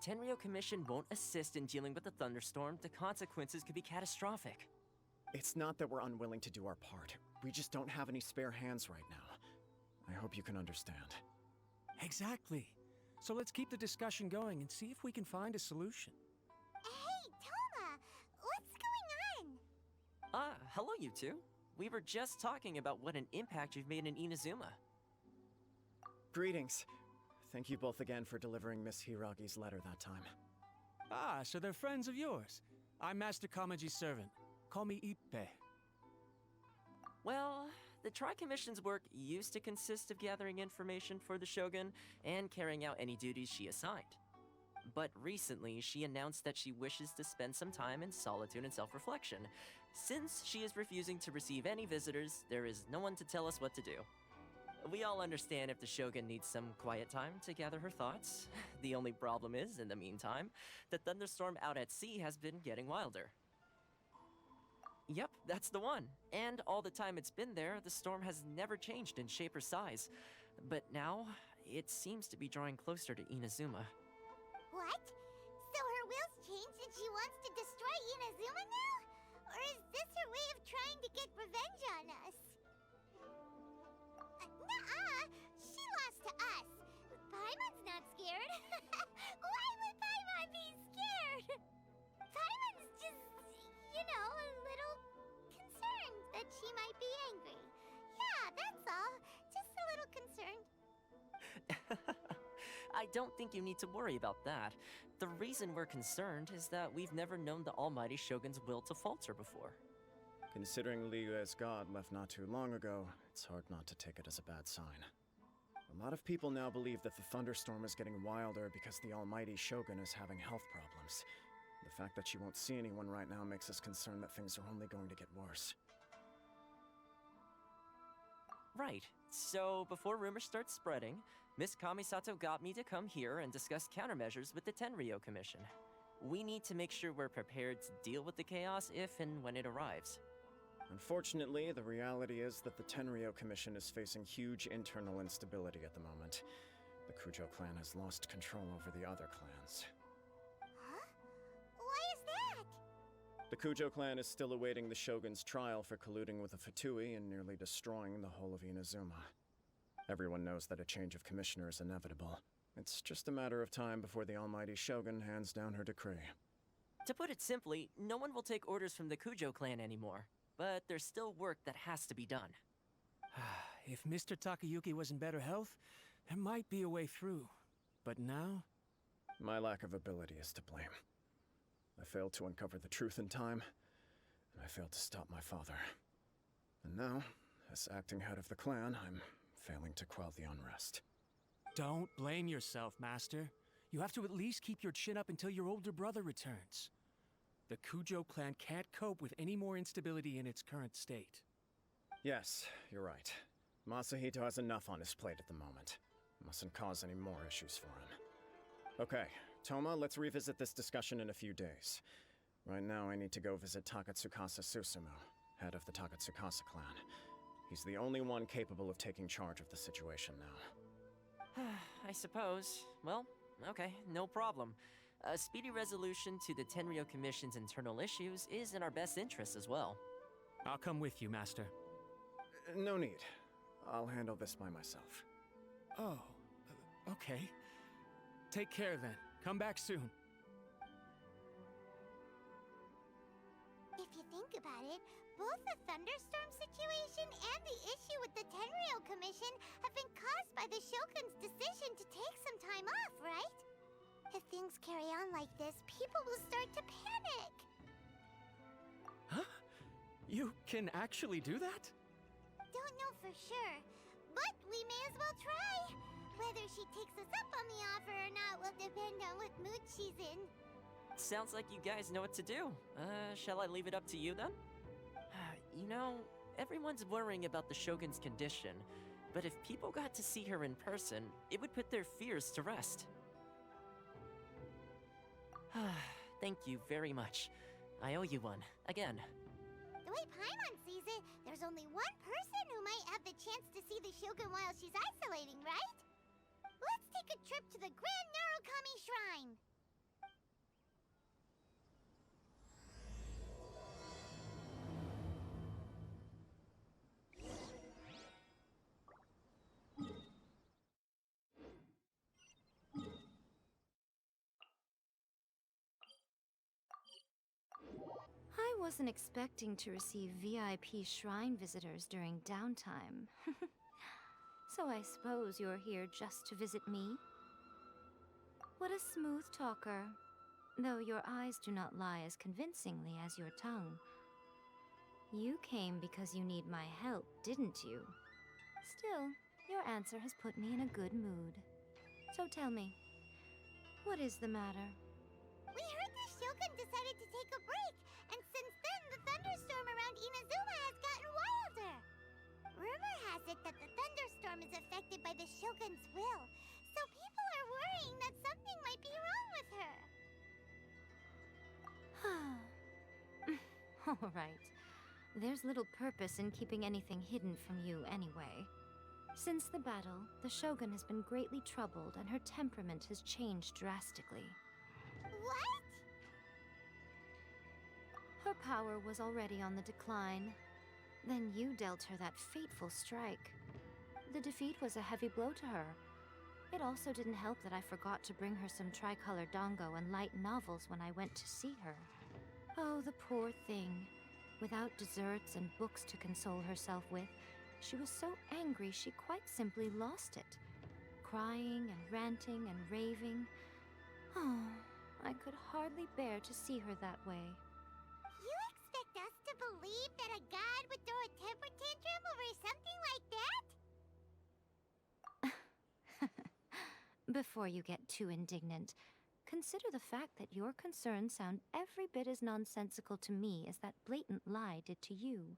Tenryou Commission won't assist in dealing with the thunderstorm, the consequences could be catastrophic. It's not that we're unwilling to do our part. We just don't have any spare hands right now. I hope you can understand. Exactly. So let's keep the discussion going and see if we can find a solution. Hey, Toma! What's going on? Hello you two. We were just talking about what an impact you've made in Inazuma. Greetings. Thank you both again for delivering Miss Hiragi's letter that time. Ah, so they're friends of yours. I'm Master Kamaji's servant. Call me Ippe. Well, the Tri-Commission's work used to consist of gathering information for the Shogun and carrying out any duties she assigned. But recently, she announced that she wishes to spend some time in solitude and self-reflection. Since she is refusing to receive any visitors, there is no one to tell us what to do. We all understand if the Shogun needs some quiet time to gather her thoughts. The only problem is, in the meantime, the thunderstorm out at sea has been getting wilder. Yep, that's the one. And all the time it's been there, the storm has never changed in shape or size. But now, it seems to be drawing closer to Inazuma. What? So her will's changed and she wants to destroy Inazuma now? Or is this her way of trying to get revenge on us? Nuh-uh! She lost to us. Paimon's not scared. Why would Paimon be scared? Paimon's just, a little concerned that she might be angry. Yeah, that's all. Just a little concerned. I don't think you need to worry about that. The reason we're concerned is that we've never known the almighty Shogun's will to falter before. Considering Liu as god left not too long ago, it's hard not to take it as a bad sign. A lot of people now believe that the thunderstorm is getting wilder because the almighty Shogun is having health problems. The fact that she won't see anyone right now makes us concerned that things are only going to get worse. Right. So, before rumors start spreading, Miss Kamisato got me to come here and discuss countermeasures with the Tenryou Commission. We need to make sure we're prepared to deal with the chaos if and when it arrives. Unfortunately, the reality is that the Tenryou Commission is facing huge internal instability at the moment. The Kujo clan has lost control over the other clans. Huh? Why is that? The Kujo clan is still awaiting the Shogun's trial for colluding with the Fatui and nearly destroying the whole of Inazuma. Everyone knows that a change of commissioner is inevitable. It's just a matter of time before the almighty Shogun hands down her decree. To put it simply, no one will take orders from the Kujo clan anymore. But there's still work that has to be done. If Mr. Takayuki was in better health, there might be a way through. But now? My lack of ability is to blame. I failed to uncover the truth in time, and I failed to stop my father. And now, as acting head of the clan, I'm failing to quell the unrest. Don't blame yourself, Master. You have to at least keep your chin up until your older brother returns. The Kujo clan can't cope with any more instability in its current state. Yes, you're right. Masahito has enough on his plate at the moment. Mustn't cause any more issues for him. Okay, Toma, let's revisit this discussion in a few days. Right now, I need to go visit Takatsukasa Susumu, head of the Takatsukasa clan. He's the only one capable of taking charge of the situation now. I suppose. Well, okay, no problem. A speedy resolution to the Tenryou Commission's internal issues is in our best interest as well. I'll come with you, Master. No need. I'll handle this by myself. Oh, okay. Take care then. Come back soon. If you think about it, both the thunderstorm situation and the issue with the Tenryou Commission have been caused by the Shogun's decision to take some time off, right? If things carry on like this, people will start to panic. Huh? You can actually do that? Don't know for sure, but we may as well try. Whether she takes us up on the offer or not will depend on what mood she's in. Sounds like you guys know what to do. Shall I leave it up to you then? Everyone's worrying about the Shogun's condition, but if people got to see her in person, it would put their fears to rest. Thank you very much. I owe you one, again. The way Paimon sees it, there's only one person who might have the chance to see the Shogun while she's isolating, right? Let's take a trip to the Grand Narukami Shrine. wasn't expecting to receive VIP shrine visitors during downtime. So I suppose you're here just to visit me? What a smooth talker. Though your eyes do not lie as convincingly as your tongue. You came because you need my help, didn't you? Still, your answer has put me in a good mood. So tell me, what is the matter? We heard the Shogun decided to take a break, and since then the thunderstorm around Inazuma has gotten wilder. Rumor has it that the thunderstorm is affected by the Shogun's will, so people are worrying that something might be wrong with her. All right. There's little purpose in keeping anything hidden from you anyway. Since the battle, the Shogun has been greatly troubled and her temperament has changed drastically. What? Her power was already on the decline. Then you dealt her that fateful strike. The defeat was a heavy blow to her. It also didn't help that I forgot to bring her some tricolor dango and light novels when I went to see her. Oh, the poor thing. Without desserts and books to console herself with, she was so angry she quite simply lost it. Crying and ranting and raving. Oh, I could hardly bear to see her that way. You expect us to believe that a god would throw a temper tantrum over something like that? Before you get too indignant, consider the fact that your concerns sound every bit as nonsensical to me as that blatant lie did to you.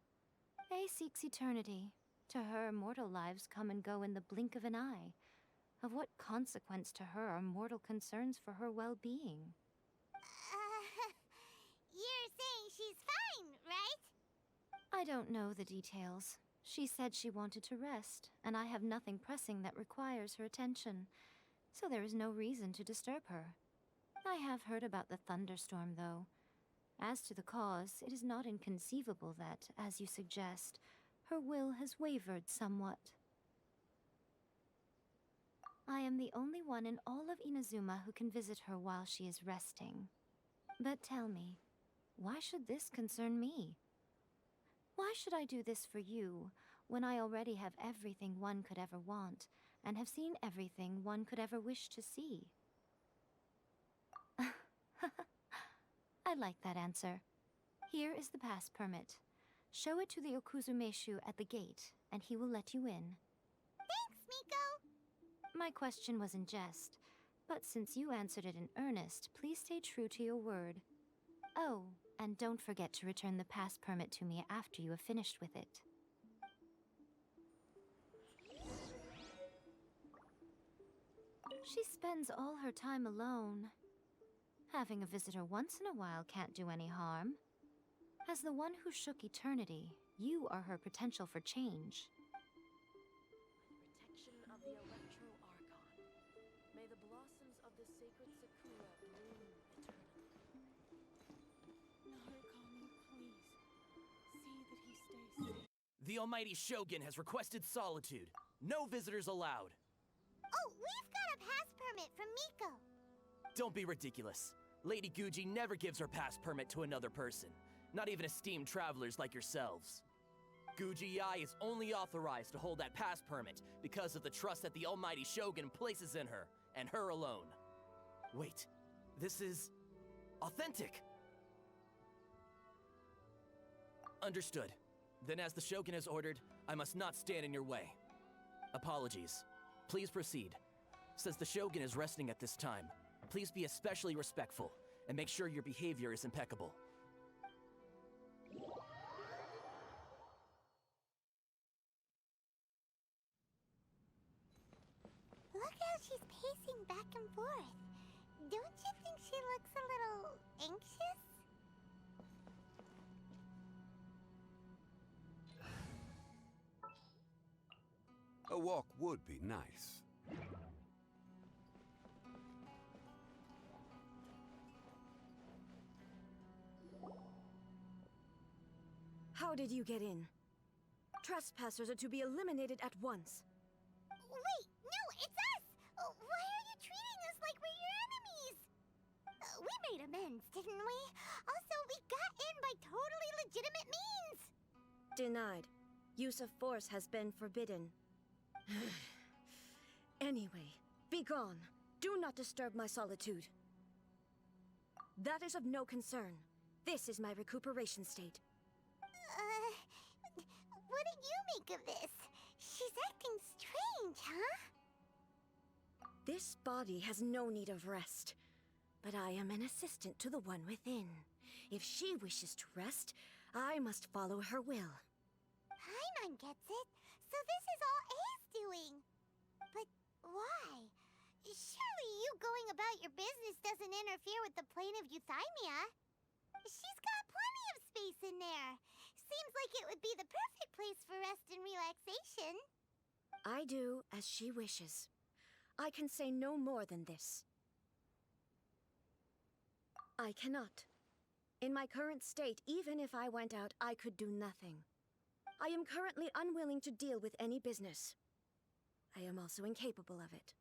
Faye seeks eternity. To her, mortal lives come and go in the blink of an eye. Of what consequence to her are mortal concerns for her well-being? You're saying she's fine, right? I don't know the details. She said she wanted to rest, and I have nothing pressing that requires her attention, so there is no reason to disturb her. I have heard about the thunderstorm, though. As to the cause, it is not inconceivable that, as you suggest, her will has wavered somewhat. I am the only one in all of Inazuma who can visit her while she is resting. But tell me, why should this concern me? Why should I do this for you, when I already have everything one could ever want, and have seen everything one could ever wish to see? I like that answer. Here is the pass permit. Show it to the Okuzumeshu at the gate, and he will let you in. Thanks, Miko! My question was in jest, but since you answered it in earnest, please stay true to your word. Oh, and don't forget to return the pass permit to me after you have finished with it. She spends all her time alone. Having a visitor once in a while can't do any harm. As the one who shook eternity, you are her potential for change. Protection of the Electro Archon. May the blossoms of the sacred Sakura bloom eternally. Narukami, please. See that he stays safe. The almighty Shogun has requested solitude. No visitors allowed. Oh, we've got a pass permit from Miko. Don't be ridiculous. Lady Guji never gives her pass permit to another person. Not even esteemed travelers like yourselves. Guji Ai is only authorized to hold that pass permit because of the trust that the almighty Shogun places in her, and her alone. Wait, this is authentic. Understood. Then as the Shogun has ordered, I must not stand in your way. Apologies. Please proceed. Since the Shogun is resting at this time, please be especially respectful, and make sure your behavior is impeccable. Look how she's pacing back and forth. Don't you think she looks a little anxious? A walk would be nice. How did you get in? Trespassers are to be eliminated at once. Wait, no, it's us! Why are you treating us like we're your enemies? We made amends, didn't we? Also, we got in by totally legitimate means. Denied. Use of force has been forbidden. Anyway, be gone. Do not disturb my solitude. That is of no concern. This is my recuperation state. What do you make of this? She's acting strange, huh? This body has no need of rest. But I am an assistant to the one within. If she wishes to rest, I must follow her will. Paimon gets it. So this is all A's doing. But why? Surely you going about your business doesn't interfere with the plane of euthymia. She's got plenty of space in there. Seems like it would be the perfect place for rest and relaxation. I do as she wishes. I can say no more than this. I cannot. In my current state, even if I went out, I could do nothing. I am currently unwilling to deal with any business. I am also incapable of it.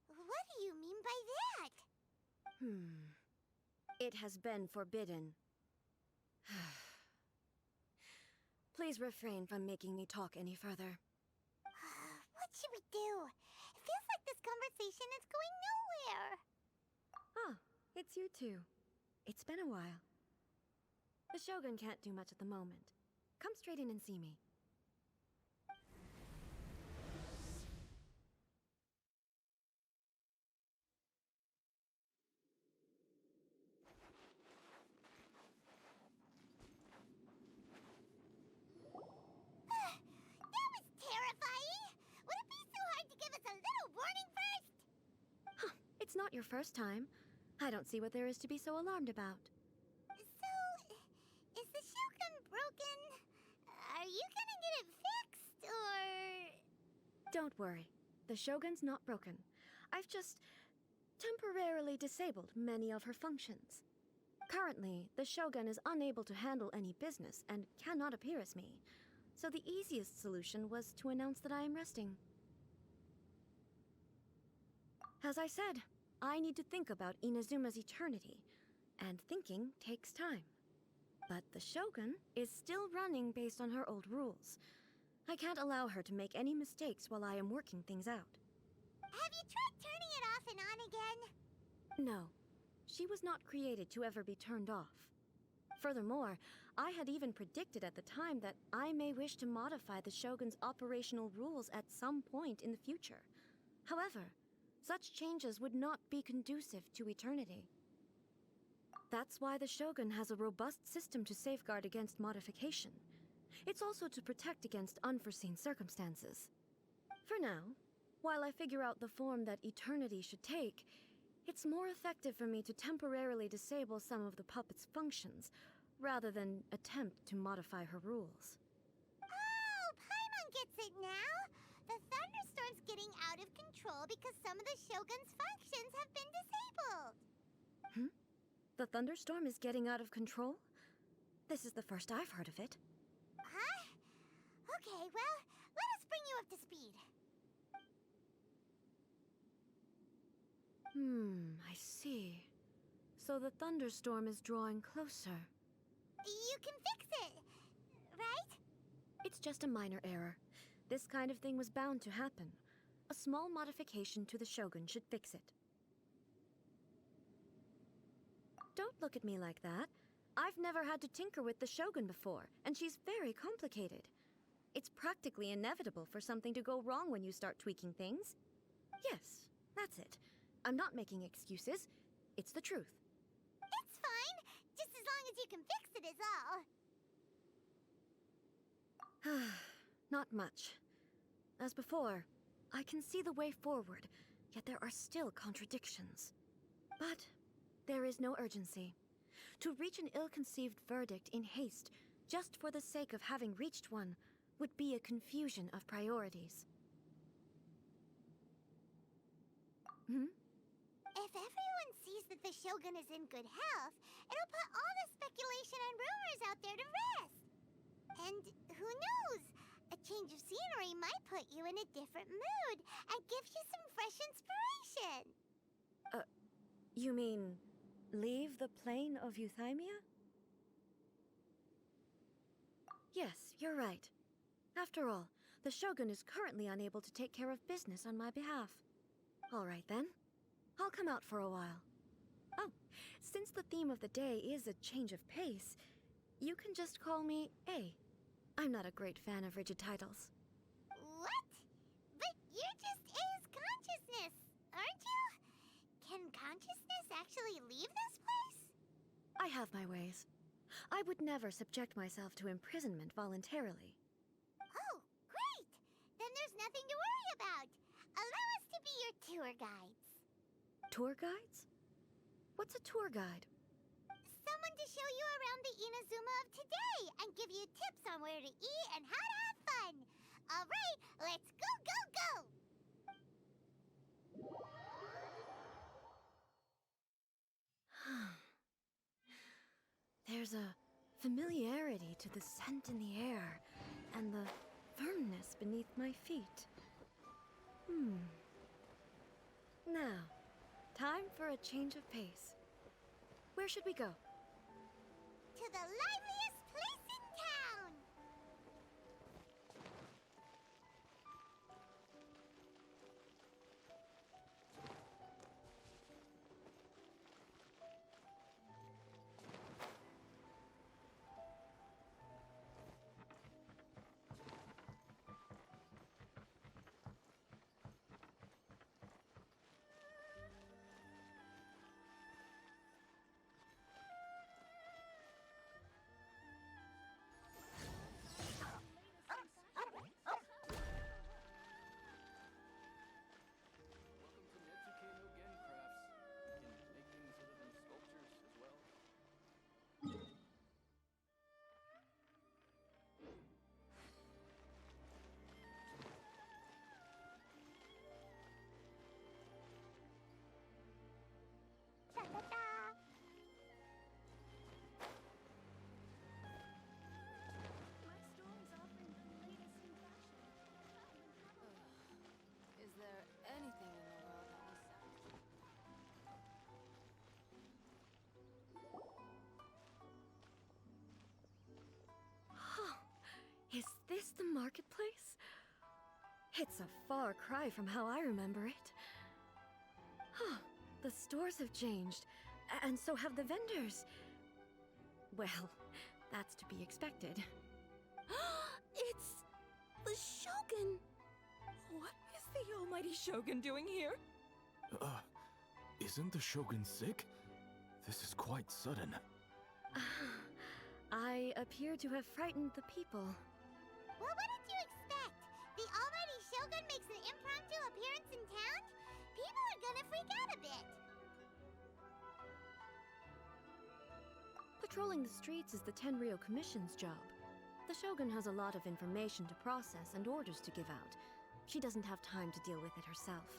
What do you mean by that? It has been forbidden. Please refrain from making me talk any further. What should we do? It feels like this conversation is going nowhere. Ah, it's you two. It's been a while. The Shogun can't do much at the moment. Come straight in and see me. That was terrifying! Would it be so hard to give us a little warning first? It's not your first time. I don't see what there is to be so alarmed about. So, is the Shogun broken? Are you gonna get it fixed, or...? Don't worry. The Shogun's not broken. I've just temporarily disabled many of her functions. Currently, the Shogun is unable to handle any business and cannot appear as me. So the easiest solution was to announce that I am resting. As I said, I need to think about Inazuma's eternity, and thinking takes time. But the Shogun is still running based on her old rules. I can't allow her to make any mistakes while I am working things out. Have you tried turning it off and on again? No, she was not created to ever be turned off. Furthermore, I had even predicted at the time that I may wish to modify the Shogun's operational rules at some point in the future. However, such changes would not be conducive to eternity. That's why the Shogun has a robust system to safeguard against modification. It's also to protect against unforeseen circumstances. For now, while I figure out the form that eternity should take, it's more effective for me to temporarily disable some of the puppet's functions, rather than attempt to modify her rules. Oh, Paimon gets it now! The thunderstorm's getting out of control because some of the Shogun's functions have been disabled! The thunderstorm is getting out of control? This is the first I've heard of it. Huh? Okay, well, let us bring you up to speed. I see. So the thunderstorm is drawing closer. You can fix it, right? It's just a minor error. This kind of thing was bound to happen. A small modification to the Shogun should fix it. Don't look at me like that. I've never had to tinker with the Shogun before, and she's very complicated. It's practically inevitable for something to go wrong when you start tweaking things. Yes, that's it. I'm not making excuses. It's the truth. It's fine, just as long as you can fix it is all. Not much. As before, I can see the way forward, yet there are still contradictions. But there is no urgency. To reach an ill-conceived verdict in haste, just for the sake of having reached one, would be a confusion of priorities. If everyone sees that the Shogun is in good health, it'll put all the speculation and rumors out there to rest. And who knows? A change of scenery might put you in a different mood and give you some fresh inspiration. You mean, leave the plane of Euthymia? Yes, you're right. After all, the Shogun is currently unable to take care of business on my behalf. All right then. I'll come out for a while. Oh, since the theme of the day is a change of pace, you can just call me A. I'm not a great fan of rigid titles. What? But you're just A's consciousness, aren't you? Can consciousness actually leave this place? I have my ways. I would never subject myself to imprisonment voluntarily. Oh, great! Then there's nothing to worry about. Allow us to be your tour guides. Tour guides? What's a tour guide? Someone to show you around the Inazuma of today and give you tips on where to eat and how to have fun. All right, let's go, go, go! There's a familiarity to the scent in the air and the firmness beneath my feet. Now, time for a change of pace. Where should we go? To the liveliest place in town! Is there anything in the world that will satisfy? Is this the marketplace? It's a far cry from how I remember it. The stores have changed, and so have the vendors. Well, that's to be expected. It's the Shogun! What is the almighty Shogun doing here? Isn't the Shogun sick? This is quite sudden. I appear to have frightened the people. Well, what did you expect? The almighty Shogun makes an impromptu appearance in town? People are gonna freak out a bit. Patrolling the streets is the Tenryou Commission's job. The Shogun has a lot of information to process and orders to give out. She doesn't have time to deal with it herself.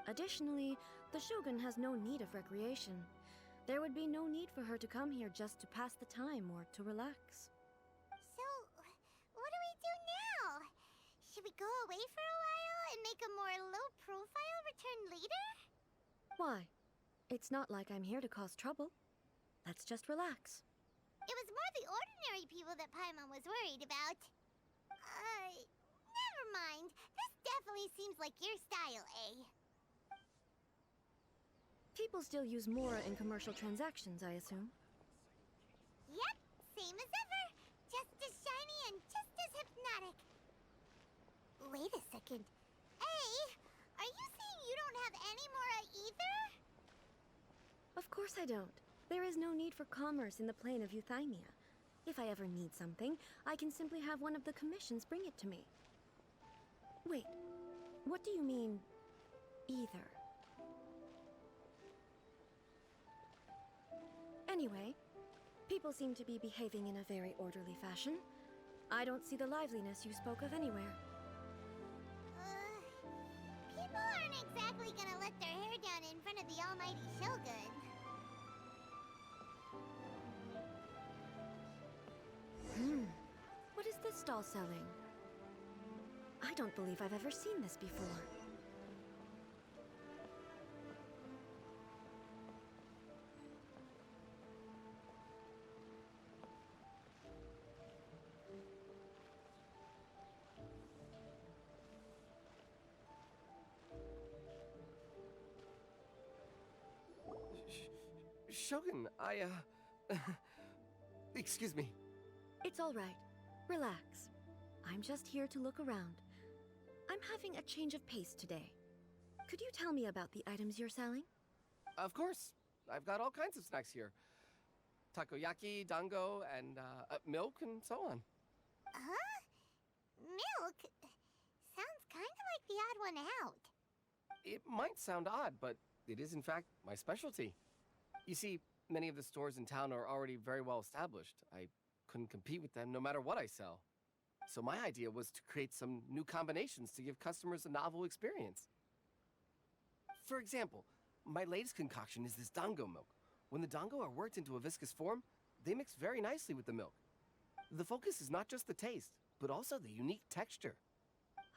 Additionally, the Shogun has no need of recreation. There would be no need for her to come here just to pass the time or to relax. So, what do we do now? Should we go away for a while and make a more low-profile return later? Why? It's not like I'm here to cause trouble. Let's just relax. It was more the ordinary people that Paimon was worried about. Never mind. This definitely seems like your style, eh? People still use Mora in commercial transactions, I assume. Yep, same as ever. Just as shiny and just as hypnotic. Wait a second. Hey, are you saying you don't have any Mora either? Of course I don't. There is no need for commerce in the plane of Euthymia. If I ever need something, I can simply have one of the commissions bring it to me. Wait, what do you mean, either? Anyway, people seem to be behaving in a very orderly fashion. I don't see the liveliness you spoke of anywhere. People aren't exactly gonna let their hair down in front of the almighty Shogun. What is this stall selling? I don't believe I've ever seen this before. Shogun, excuse me. It's all right. Relax. I'm just here to look around. I'm having a change of pace today. Could you tell me about the items you're selling? Of course. I've got all kinds of snacks here. Takoyaki, dango, and milk, and so on. Huh? Milk? Sounds kind of like the odd one out. It might sound odd, but it is in fact my specialty. You see, many of the stores in town are already very well established. I couldn't compete with them no matter what I sell. So my idea was to create some new combinations to give customers a novel experience. For example, my latest concoction is this dango milk. When the dango are worked into a viscous form, they mix very nicely with the milk. The focus is not just the taste, but also the unique texture.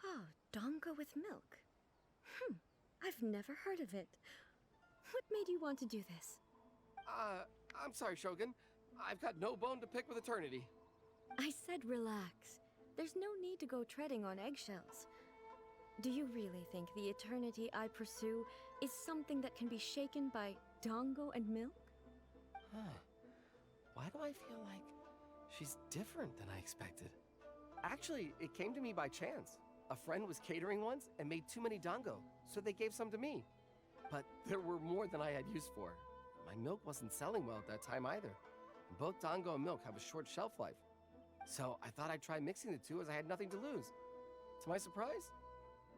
Oh, dango with milk. I've never heard of it. What made you want to do this? I'm sorry, Shogun. I've got no bone to pick with eternity. I said relax. There's no need to go treading on eggshells. Do you really think the eternity I pursue is something that can be shaken by dango and milk? Huh. Why do I feel like she's different than I expected? Actually, it came to me by chance. A friend was catering once and made too many dango, so they gave some to me. But there were more than I had use for. My milk wasn't selling well at that time either. Both dango and milk have a short shelf life. So I thought I'd try mixing the two as I had nothing to lose. To my surprise,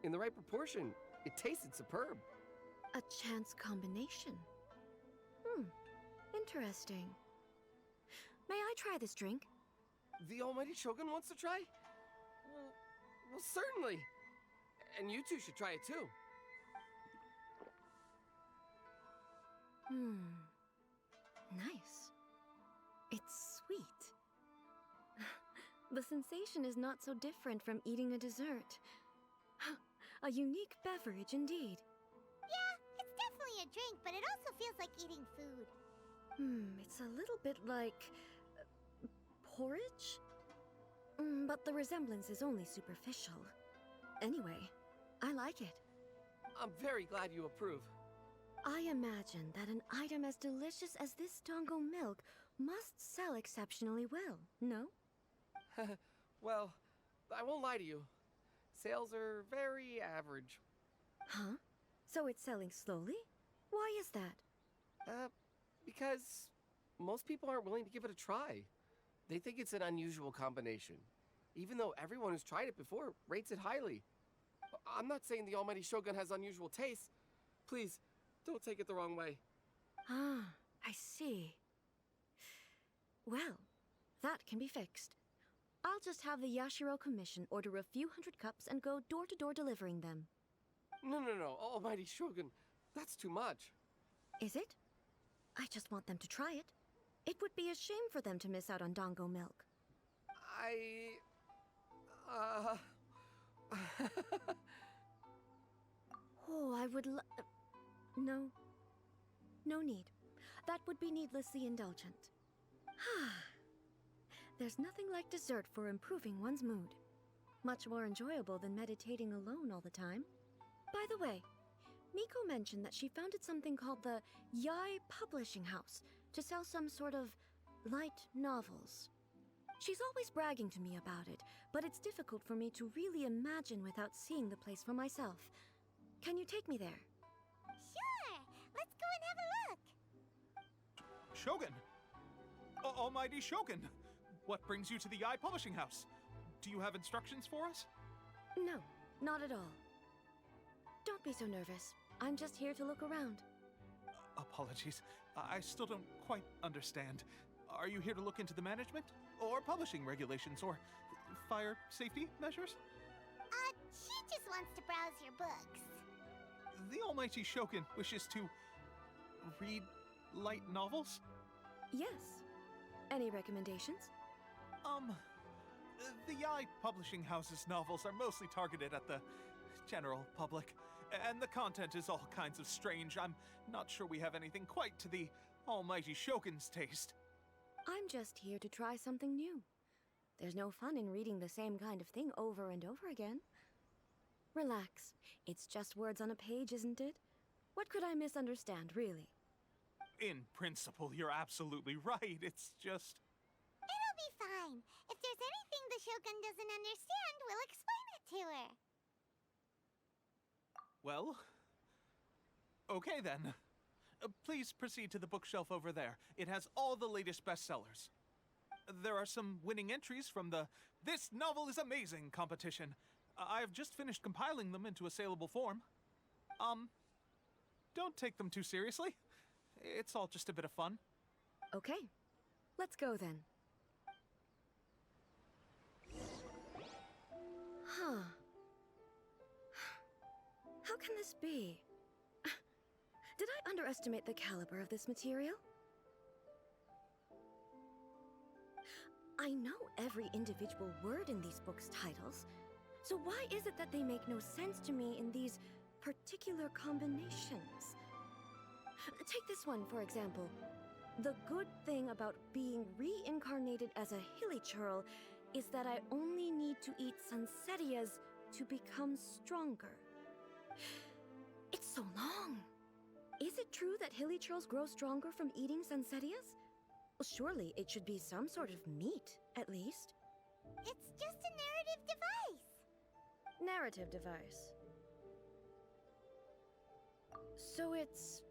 in the right proportion, it tasted superb. A chance combination. Interesting. May I try this drink? The almighty Shogun wants to try? Well, certainly. And you two should try it too. Nice. It's sweet. The sensation is not so different from eating a dessert. A unique beverage indeed. Yeah, it's definitely a drink, but it also feels like eating food. It's a little bit like porridge? But the resemblance is only superficial. Anyway, I like it. I'm very glad you approve. I imagine that an item as delicious as this dango milk must sell exceptionally well, no? Well, I won't lie to you. Sales are very average. Huh? So it's selling slowly? Why is that? Because most people aren't willing to give it a try. They think it's an unusual combination. Even though everyone who's tried it before rates it highly. I'm not saying the almighty Shogun has unusual tastes. Please, don't take it the wrong way. I see. Well, that can be fixed. I'll just have the Yashiro Commission order a few hundred cups and go door-to-door delivering them. No, almighty Shogun. That's too much. Is it? I just want them to try it. It would be a shame for them to miss out on dango milk. Oh, I would No. No need. That would be needlessly indulgent. There's nothing like dessert for improving one's mood. Much more enjoyable than meditating alone all the time. By the way, Miko mentioned that she founded something called the Yai Publishing House to sell some sort of light novels. She's always bragging to me about it, but it's difficult for me to really imagine without seeing the place for myself. Can you take me there? Sure! Let's go and have a look! Shogun! Almighty Shogun! What brings you to the Yai Publishing House? Do you have instructions for us? No, not at all. Don't be so nervous. I'm just here to look around. Apologies. I still don't quite understand. Are you here to look into the management? Or publishing regulations? Or fire safety measures? She just wants to browse your books. The almighty Shogun wishes to read light novels? Yes. Any recommendations? The Yai Publishing House's novels are mostly targeted at the general public, and the content is all kinds of strange. I'm not sure we have anything quite to the almighty Shogun's taste. I'm just here to try something new. There's no fun in reading the same kind of thing over and over again. Relax. It's just words on a page, isn't it? What could I misunderstand, really? In principle, you're absolutely right. It's just... It'll be fine. If there's anything the Shogun doesn't understand, we'll explain it to her. Well... Okay then. Please proceed to the bookshelf over there. It has all the latest bestsellers. There are some winning entries from the This Novel is Amazing competition. I've just finished compiling them into a saleable form. Don't take them too seriously. It's all just a bit of fun. Okay, let's go then. Huh. How can this be? Did I underestimate the caliber of this material? I know every individual word in these books' titles, so why is it that they make no sense to me in these particular combinations? Take this one, for example. The good thing about being reincarnated as a hilichurl is that I only need to eat Sansetias to become stronger. It's so long. Is it true that hilichurls grow stronger from eating Sansetias? Well, surely it should be some sort of meat, at least. It's just a narrative device. Narrative device. So it's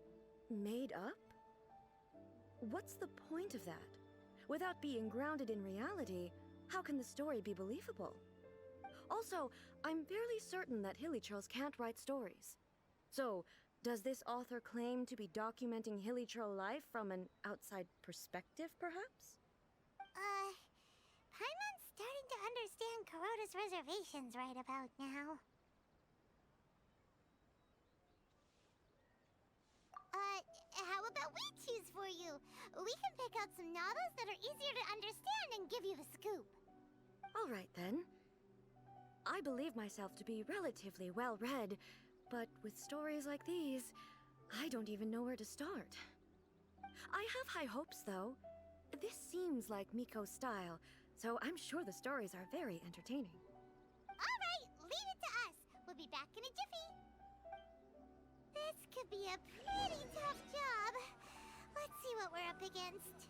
made up? What's the point of that? Without being grounded in reality, how can the story be believable? Also, I'm fairly certain that hilichurls can't write stories. So, does this author claim to be documenting hilichurl life from an outside perspective, perhaps? Paimon's starting to understand Kuroda's reservations right about now. How about we choose for you? We can pick out some novels that are easier to understand and give you the scoop. All right, then. I believe myself to be relatively well-read, but with stories like these, I don't even know where to start. I have high hopes, though. This seems like Miko's style, so I'm sure the stories are very entertaining. All right, leave it to us. We'll be back in a jiffy. This could be a pretty tough job. Let's see what we're up against.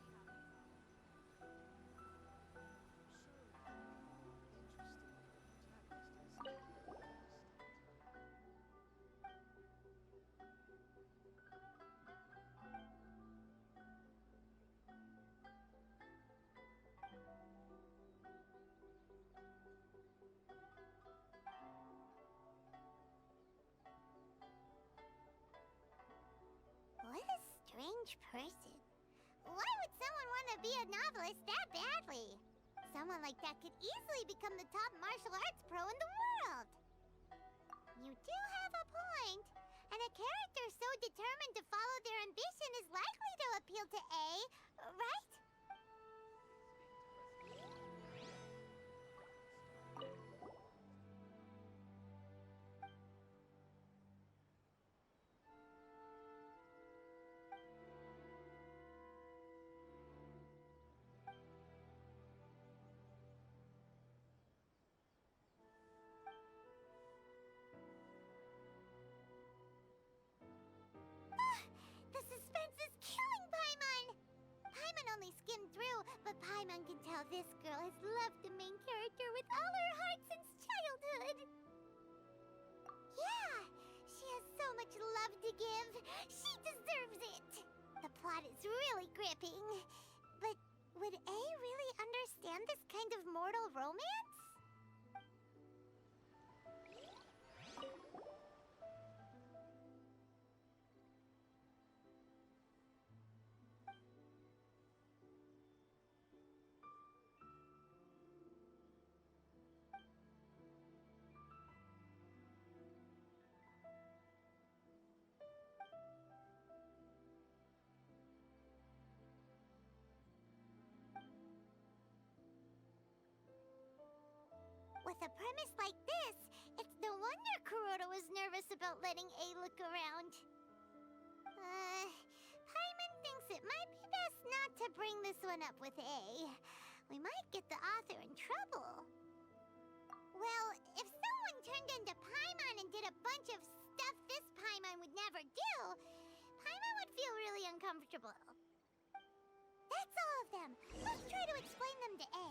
What a strange person. Why would someone want to be a novelist that badly? Someone like that could easily become the top martial arts pro in the world. You do have a point. And a character so determined to follow their ambition is likely to appeal to A, right? The suspense is killing Paimon! Paimon only skimmed through, but Paimon can tell this girl has loved the main character with all her heart since childhood. Yeah, she has so much love to give. She deserves it. The plot is really gripping. But would A really understand this kind of mortal romance? With a premise like this, it's no wonder Kuroda was nervous about letting A look around. Paimon thinks it might be best not to bring this one up with A. We might get the author in trouble. Well, if someone turned into Paimon and did a bunch of stuff this Paimon would never do, Paimon would feel really uncomfortable. That's all of them. Let's try to explain them to A.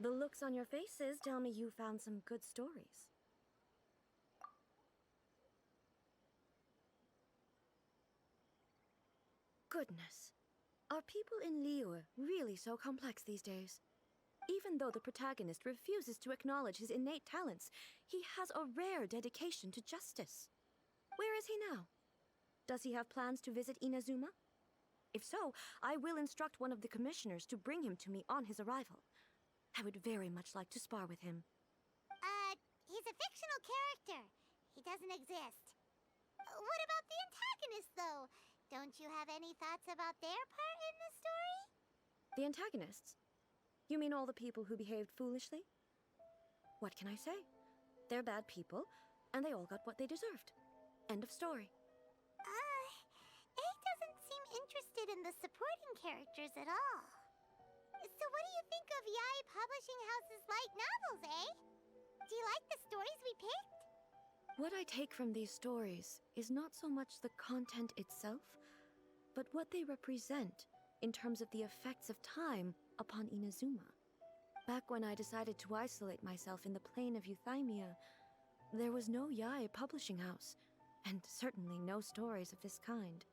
The looks on your faces tell me you found some good stories. Goodness. Are people in Liyue really so complex these days? Even though the protagonist refuses to acknowledge his innate talents, he has a rare dedication to justice. Where is he now? Does he have plans to visit Inazuma? If so, I will instruct one of the commissioners to bring him to me on his arrival. I would very much like to spar with him. He's a fictional character. He doesn't exist. What about the antagonist, though? Don't you have any thoughts about their part in the story? The antagonists? You mean all the people who behaved foolishly? What can I say? They're bad people, and they all got what they deserved. End of story. A doesn't seem interested in the supporting characters at all. So what do you think of Yae Publishing House's light novels, eh? Do you like the stories we picked? What I take from these stories is not so much the content itself, but what they represent in terms of the effects of time upon Inazuma. Back when I decided to isolate myself in the plane of Euthymia, there was no Yae Publishing House, and certainly no stories of this kind.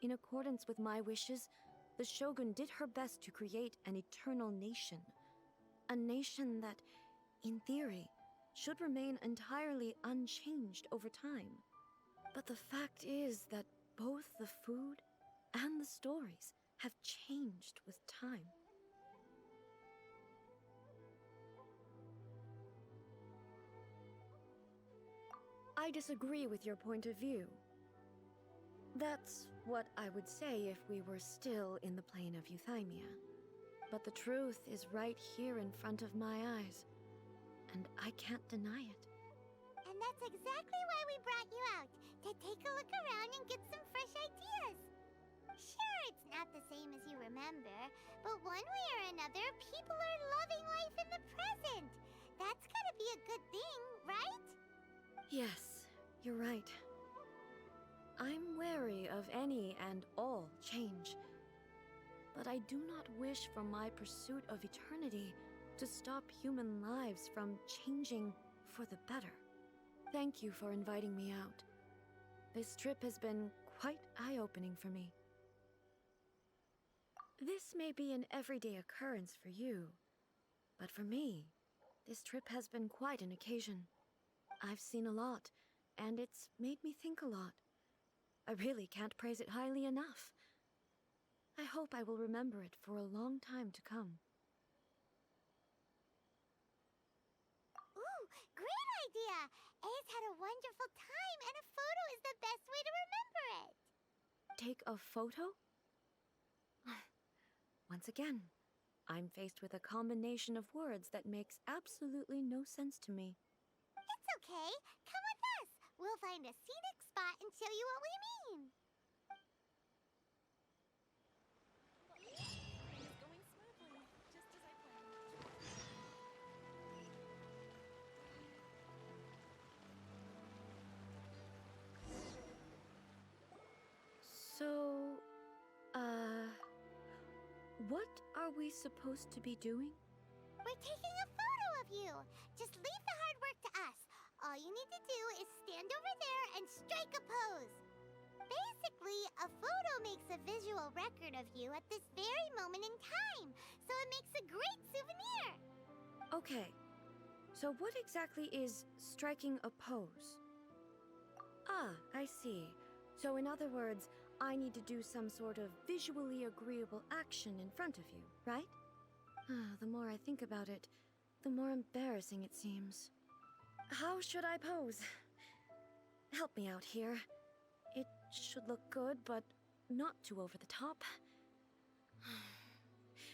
In accordance with my wishes, the Shogun did her best to create an eternal nation. A nation that, in theory, should remain entirely unchanged over time. But the fact is that both the food and the stories have changed with time. I disagree with your point of view. That's what I would say if we were still in the plane of Euthymia. But the truth is right here in front of my eyes, and I can't deny it. And that's exactly why we brought you out, to take a look around and get some fresh ideas. Sure, it's not the same as you remember, but one way or another, people are loving life in the present. That's gotta be a good thing, right? Yes, you're right. I'm wary of any and all change, but I do not wish for my pursuit of eternity to stop human lives from changing for the better. Thank you for inviting me out. This trip has been quite eye-opening for me. This may be an everyday occurrence for you, but for me, this trip has been quite an occasion. I've seen a lot, and it's made me think a lot. I really can't praise it highly enough. I hope I will remember it for a long time to come. Ooh, great idea! A's had a wonderful time, and a photo is the best way to remember it. Take a photo? Once again, I'm faced with a combination of words that makes absolutely no sense to me. It's okay. Come with us. We'll find a scenic spot and show you what we mean. It's going smoothly, just as I planned. So, what are we supposed to be doing? We're taking a photo of you. Just leave the hard work to us. All you need to do is stand over there and strike a pose. Basically, a photo makes a visual record of you at this very moment in time, so it makes a great souvenir. Okay, so what exactly is striking a pose? Ah, I see. So in other words, I need to do some sort of visually agreeable action in front of you, right? The more I think about it, the more embarrassing it seems. How should I pose? Help me out here. It should look good, but not too over the top.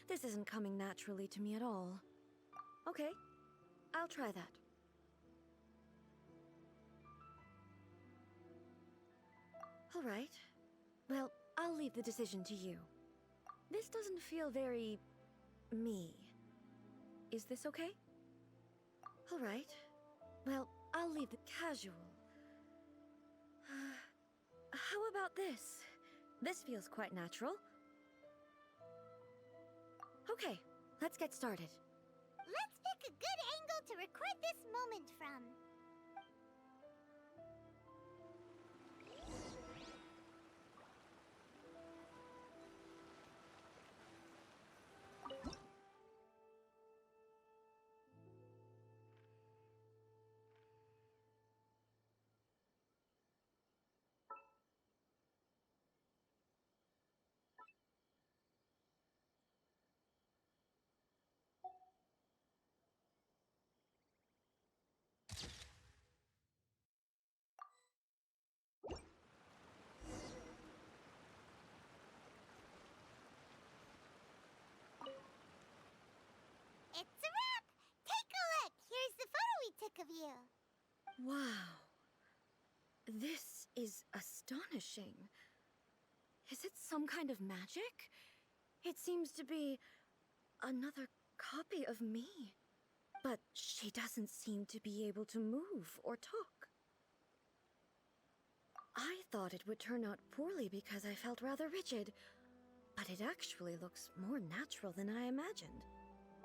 This isn't coming naturally to me at all. Okay, I'll try that. All right. Well, I'll leave the decision to you. This doesn't feel very... me. Is this okay? All right. Well, I'll leave the casual, How about this? This feels quite natural. Okay, let's get started. Let's pick a good angle to record this moment from. It's a wrap! Take a look! Here's the photo we took of you. Wow. This is astonishing. Is it some kind of magic? It seems to be another copy of me. But she doesn't seem to be able to move or talk. I thought it would turn out poorly because I felt rather rigid, but it actually looks more natural than I imagined.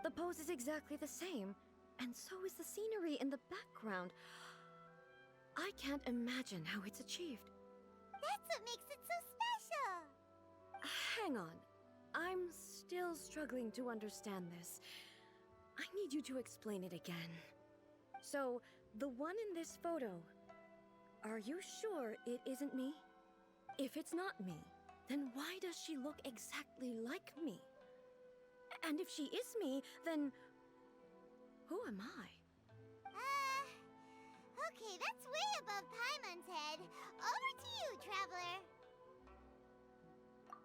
The pose is exactly the same, and so is the scenery in the background. I can't imagine how it's achieved. That's what makes it so special! Hang on. I'm still struggling to understand this. I need you to explain it again. So, the one in this photo, are you sure it isn't me? If it's not me, then why does she look exactly like me? And if she is me, then who am I? Okay, that's way above Paimon's head. Over to you, Traveler.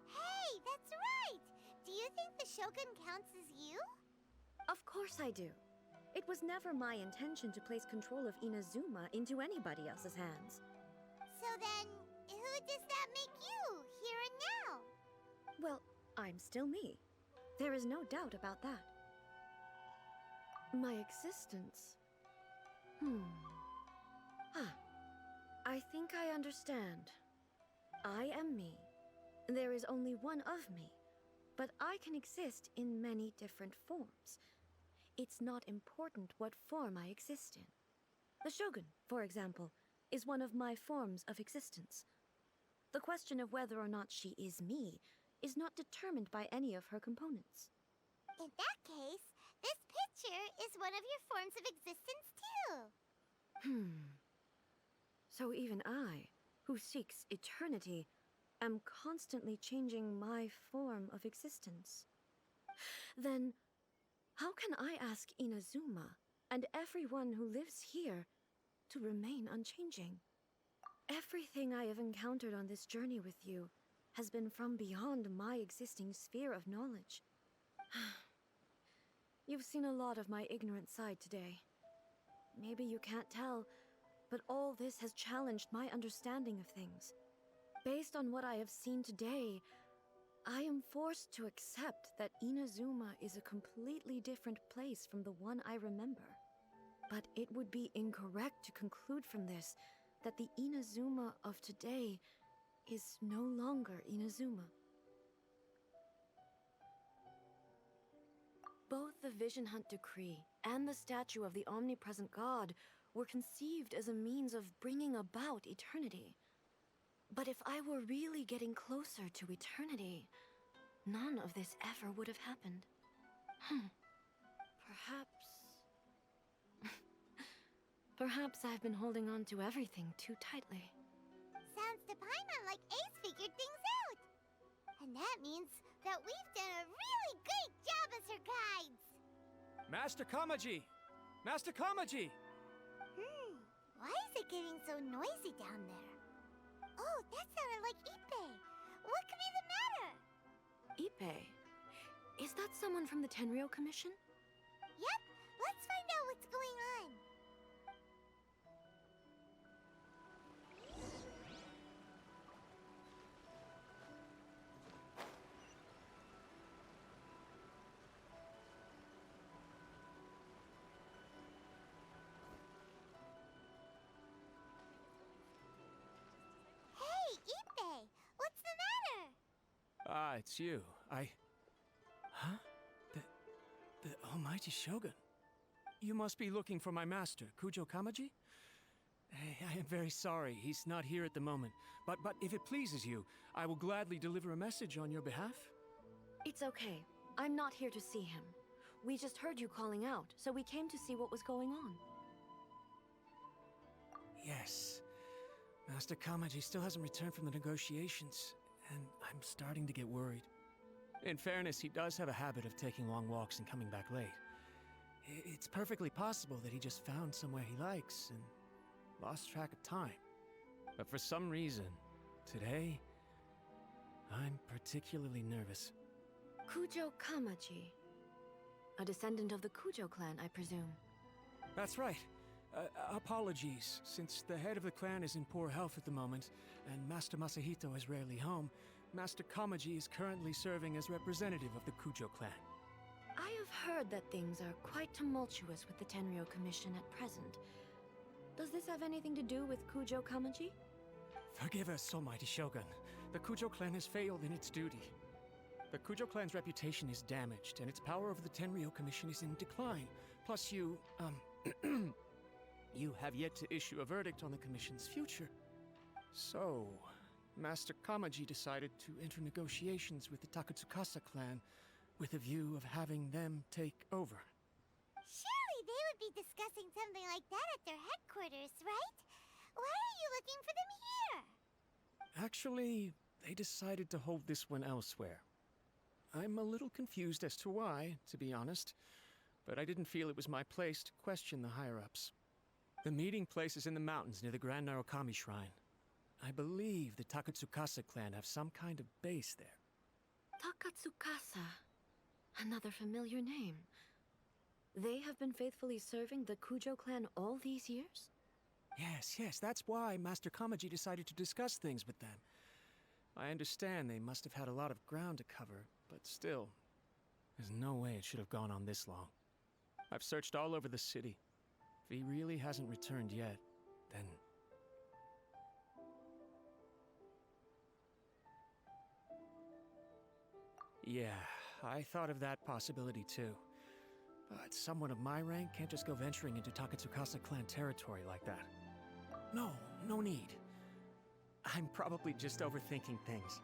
Hey, that's right! Do you think the Shogun counts as you? Of course I do. It was never my intention to place control of Inazuma into anybody else's hands. So then, who does that make you, here and now? Well, I'm still me. There is no doubt about that. My existence... I think I understand. I am me. There is only one of me, but I can exist in many different forms. It's not important what form I exist in. The Shogun, for example, is one of my forms of existence. The question of whether or not she is me is not determined by any of her components. In that case, this picture is one of your forms of existence too. So even I, who seeks eternity, am constantly changing my form of existence. Then, how can I ask Inazuma and everyone who lives here to remain unchanging? Everything I have encountered on this journey with you has been from beyond my existing sphere of knowledge. You've seen a lot of my ignorant side today. Maybe you can't tell, but all this has challenged my understanding of things. Based on what I have seen today, I am forced to accept that Inazuma is a completely different place from the one I remember. But it would be incorrect to conclude from this that the Inazuma of today is no longer Inazuma. Both the Vision Hunt Decree and the statue of the omnipresent God were conceived as a means of bringing about eternity. But if I were really getting closer to eternity, none of this ever would have happened. Perhaps I've been holding on to everything too tightly. Sounds to Paimon like Ace figured things out. And that means that we've done a really great job as her guides. Master Kamaji! Master Kamaji! Why is it getting so noisy down there? Oh, that sounded like Ippei. What could be the matter? Ippei? Is that someone from the Tenryou Commission? Yep, let's find out what's going on. Hey, it's you. Huh? The almighty Shogun. You must be looking for my master, Kujo Kamaji? I am very sorry, he's not here at the moment. But if it pleases you, I will gladly deliver a message on your behalf. It's okay. I'm not here to see him. We just heard you calling out, so we came to see what was going on. Yes. Master Kamaji still hasn't returned from the negotiations, and I'm starting to get worried. In fairness, he does have a habit of taking long walks and coming back late. It's perfectly possible that he just found somewhere he likes and lost track of time. But for some reason, today, I'm particularly nervous. Kujo Kamaji. A descendant of the Kujo clan, I presume. That's right. Apologies, since the head of the clan is in poor health at the moment, and Master Masahito is rarely home, Master Kamaji is currently serving as representative of the Kujo clan. I have heard that things are quite tumultuous with the Tenryou Commission at present. Does this have anything to do with Kujo Kamaji? Forgive us, almighty Shogun. The Kujo clan has failed in its duty. The Kujo clan's reputation is damaged, and its power over the Tenryou Commission is in decline. Plus you have yet to issue a verdict on the Commission's future. So, Master Kamaji decided to enter negotiations with the Takatsukasa clan with a view of having them take over. Surely they would be discussing something like that at their headquarters, right? Why are you looking for them here? Actually, they decided to hold this one elsewhere. I'm a little confused as to why, to be honest, but I didn't feel it was my place to question the higher-ups. The meeting place is in the mountains near the Grand Narukami Shrine. I believe the Takatsukasa clan have some kind of base there. Takatsukasa. Another familiar name. They have been faithfully serving the Kujo clan all these years? Yes, that's why Master Kamaji decided to discuss things with them. I understand they must have had a lot of ground to cover, but still, there's no way it should have gone on this long. I've searched all over the city. If he really hasn't returned yet, then... Yeah, I thought of that possibility too. But someone of my rank can't just go venturing into Takatsukasa clan territory like that. No need. I'm probably just overthinking things.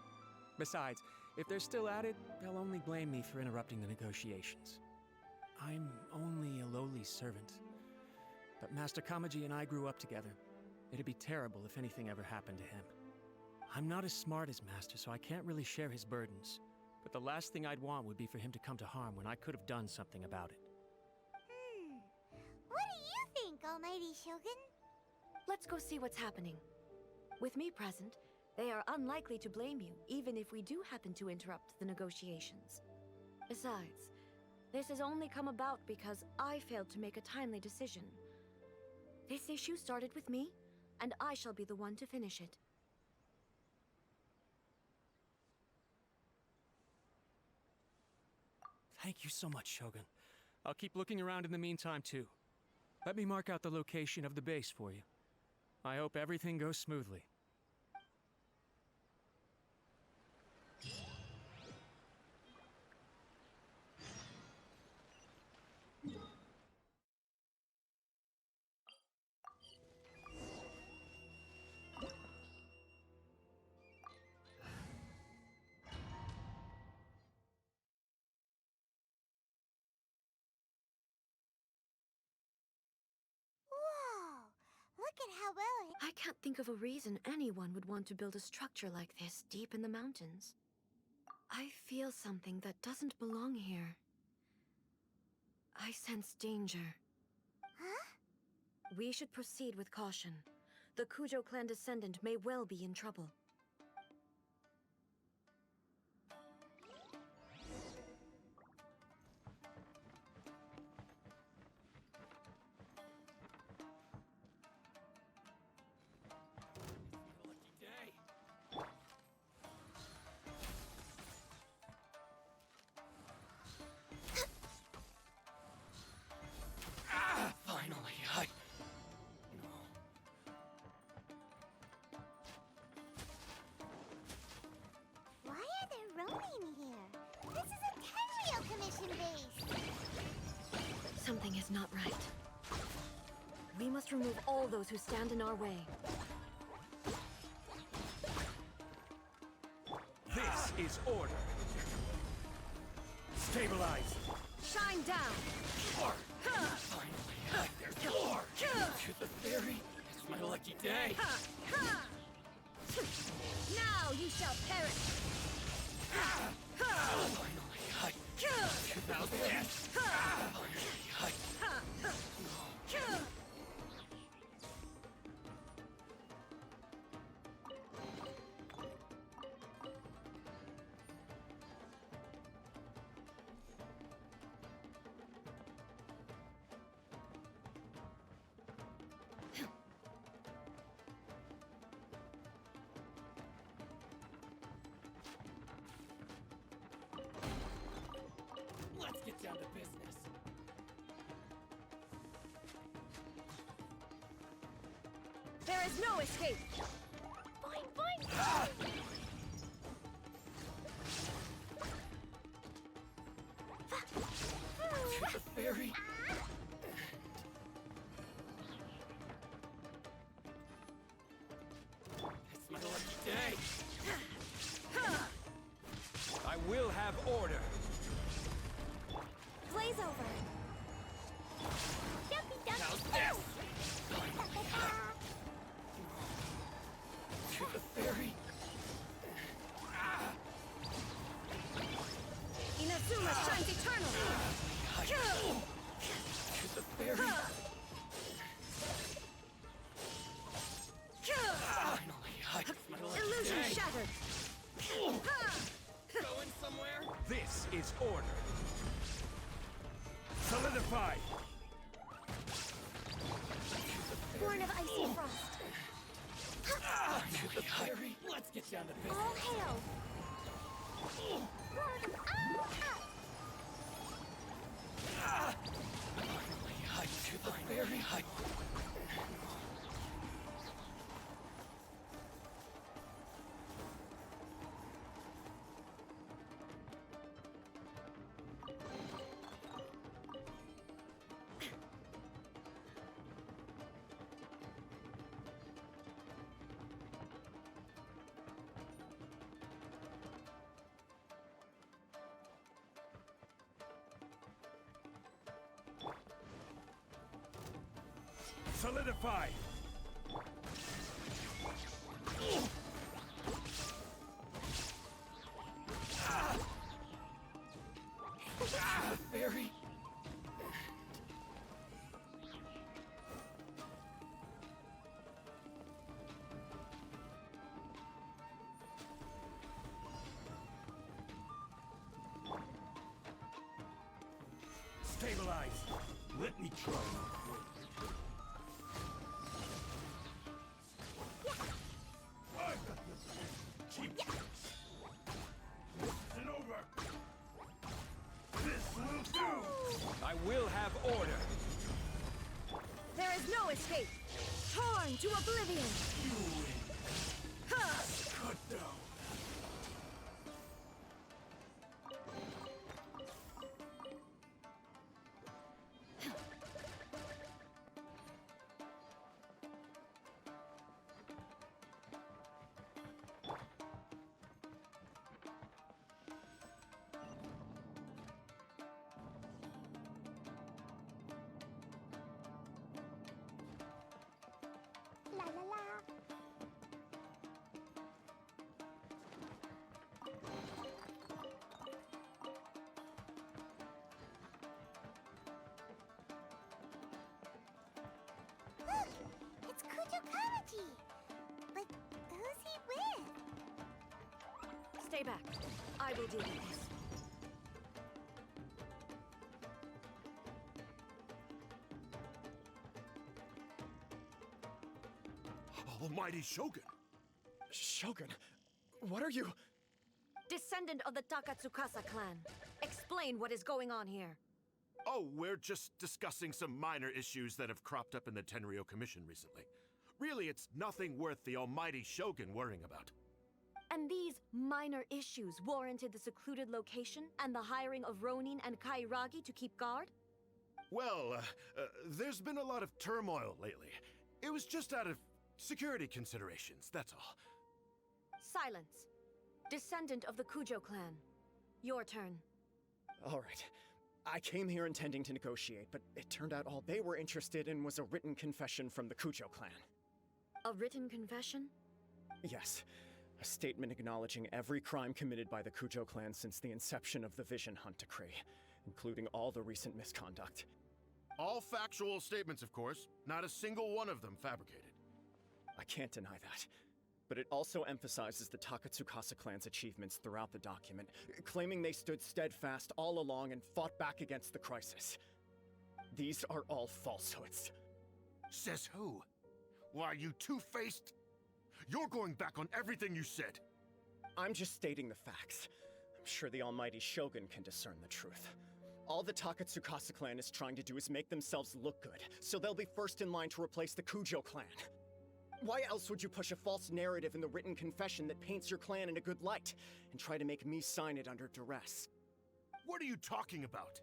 Besides, if they're still at it, they'll only blame me for interrupting the negotiations. I'm only a lowly servant. But Master Kamaji and I grew up together. It'd be terrible if anything ever happened to him. I'm not as smart as Master, so I can't really share his burdens. But the last thing I'd want would be for him to come to harm when I could have done something about it. What do you think, almighty Shogun? Let's go see what's happening. With me present, they are unlikely to blame you, even if we do happen to interrupt the negotiations. Besides, this has only come about because I failed to make a timely decision. This issue started with me, and I shall be the one to finish it. Thank you so much, Shogun. I'll keep looking around in the meantime, too. Let me mark out the location of the base for you. I hope everything goes smoothly. Look at how well I can't think of a reason anyone would want to build a structure like this deep in the mountains. I feel something that doesn't belong here. I sense danger. Huh? We should proceed with caution. The Kujo clan descendant may well be in trouble. is not right. We must remove all those who stand in our way. This is order. Stabilize. Shine down! Finally, there's more to the theory. It's my lucky day. Now you shall perish! Finally, now this. Let's get down to business. There is no escape! Fine, fine! To the ferry. It's my lucky day. I will have order. Blaze over! Jumpy, jumpy, How's go! this? To the ferry. Inazuma shines eternal! To the ferry. Finally, it's my lucky Illusion day. shattered! Going somewhere? This is order. Solidify. Born of icy frost. To the ferry. Let's get down to business. All hail! Born of Finally, to the ferry. Solidify! The ferry? Stabilize! Let me try. I will have order. There is no escape! Torn to oblivion! Cut down. La la la. Look! It's Kujokaraji! But who's he with? Stay back. I will deal with this. Almighty Shogun! Shogun, what are you? Descendant of the Takatsukasa clan. Explain what is going on here. Oh, we're just discussing some minor issues that have cropped up in the Tenryou Commission recently. Really, it's nothing worth the almighty Shogun worrying about. And these minor issues warranted the secluded location and the hiring of Ronin and Kairagi to keep guard? Well, there's been a lot of turmoil lately. It was just out of security considerations, that's all. Silence. Descendant of the Kujo clan. Your turn. All right. I came here intending to negotiate, but it turned out all they were interested in was a written confession from the Kujo clan. A written confession? Yes. A statement acknowledging every crime committed by the Kujo clan since the inception of the Vision Hunt Decree, including all the recent misconduct. All factual statements, of course. Not a single one of them fabricated. I can't deny that. But it also emphasizes the Takatsukasa clan's achievements throughout the document, claiming they stood steadfast all along and fought back against the crisis. These are all falsehoods. Says who? Why, you two-faced... You're going back on everything you said. I'm just stating the facts. I'm sure the almighty Shogun can discern the truth. All the Takatsukasa clan is trying to do is make themselves look good, so they'll be first in line to replace the Kujo clan. Why else would you push a false narrative in the written confession that paints your clan in a good light, and try to make me sign it under duress? What are you talking about?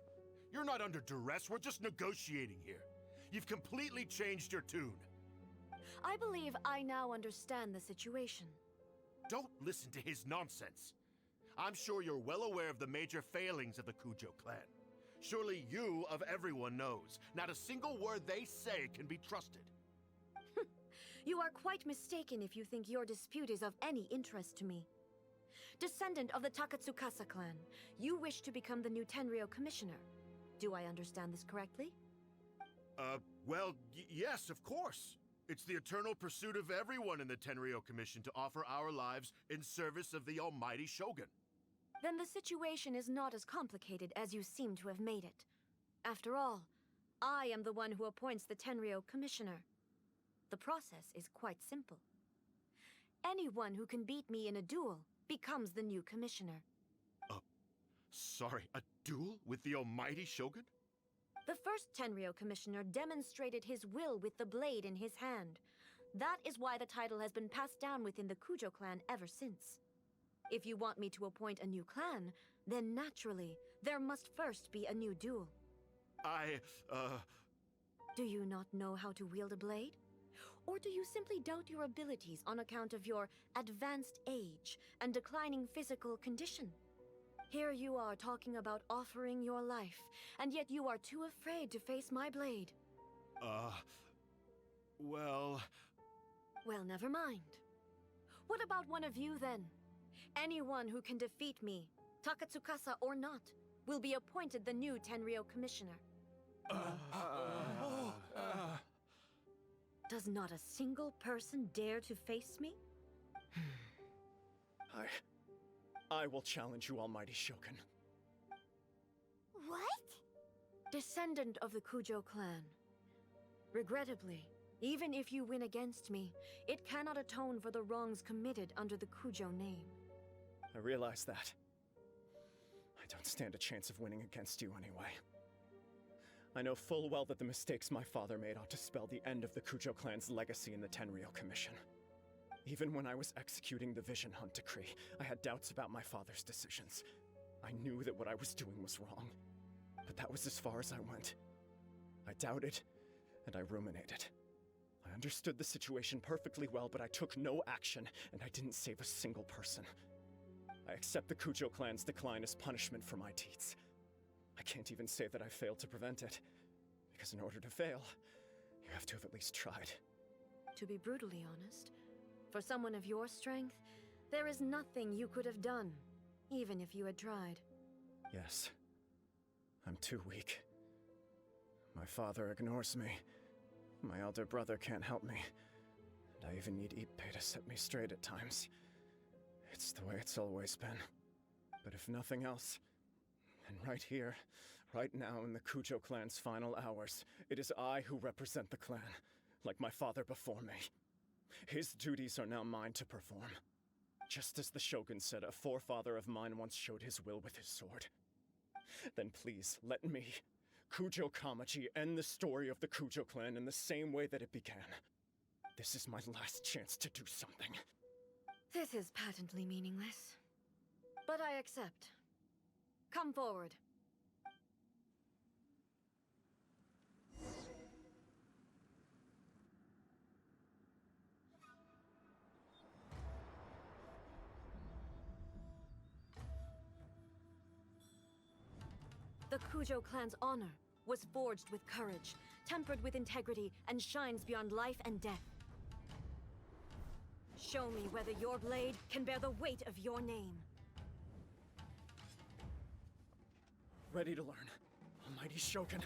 You're not under duress, we're just negotiating here. You've completely changed your tune. I believe I now understand the situation. Don't listen to his nonsense. I'm sure you're well aware of the major failings of the Kujo clan. Surely you, of everyone, knows. Not a single word they say can be trusted. You are quite mistaken if you think your dispute is of any interest to me. Descendant of the Takatsukasa clan, you wish to become the new Tenryou commissioner. Do I understand this correctly? Well, yes, of course. It's the eternal pursuit of everyone in the Tenryou Commission to offer our lives in service of the almighty Shogun. Then the situation is not as complicated as you seem to have made it. After all, I am the one who appoints the Tenryou commissioner. The process is quite simple. Anyone who can beat me in a duel becomes the new commissioner. Sorry, a duel with the almighty Shogun? The first Tenryou commissioner demonstrated his will with the blade in his hand. That is why the title has been passed down within the Kujo clan ever since. If you want me to appoint a new clan, then naturally, there must first be a new duel. Do you not know how to wield a blade? Or do you simply doubt your abilities on account of your advanced age and declining physical condition? Here you are talking about offering your life, and yet you are too afraid to face my blade. Well... Well, never mind. What about one of you, then? Anyone who can defeat me, Takatsukasa or not, will be appointed the new Tenryou commissioner. Does not a single person dare to face me? I will challenge you, almighty Shogun. What? Descendant of the Kujo clan. Regrettably, even if you win against me, it cannot atone for the wrongs committed under the Kujo name. I realize that. I don't stand a chance of winning against you anyway. I know full well that the mistakes my father made ought to spell the end of the Kujo clan's legacy in the Tenryou Commission. Even when I was executing the Vision Hunt Decree, I had doubts about my father's decisions. I knew that what I was doing was wrong, but that was as far as I went. I doubted, and I ruminated. I understood the situation perfectly well, but I took no action, and I didn't save a single person. I accept the Kujo clan's decline as punishment for my deeds. I can't even say that I failed to prevent it, because in order to fail, you have to have at least tried. To be brutally honest, for someone of your strength, there is nothing you could have done, even if you had tried. Yes. I'm too weak. My father ignores me. My elder brother can't help me. And I even need Ippei to set me straight at times. It's the way it's always been. But if nothing else, and right here, right now in the Kujo clan's final hours, it is I who represent the clan, like my father before me. His duties are now mine to perform. Just as the Shogun said a forefather of mine once showed his will with his sword. Then please, let me, Kujo Kamaji, end the story of the Kujo clan in the same way that it began. This is my last chance to do something. This is patently meaningless. But I accept. Come forward. The Kujo clan's honor was forged with courage, tempered with integrity, and shines beyond life and death. Show me whether your blade can bear the weight of your name. Ready to learn. Almighty Shogun.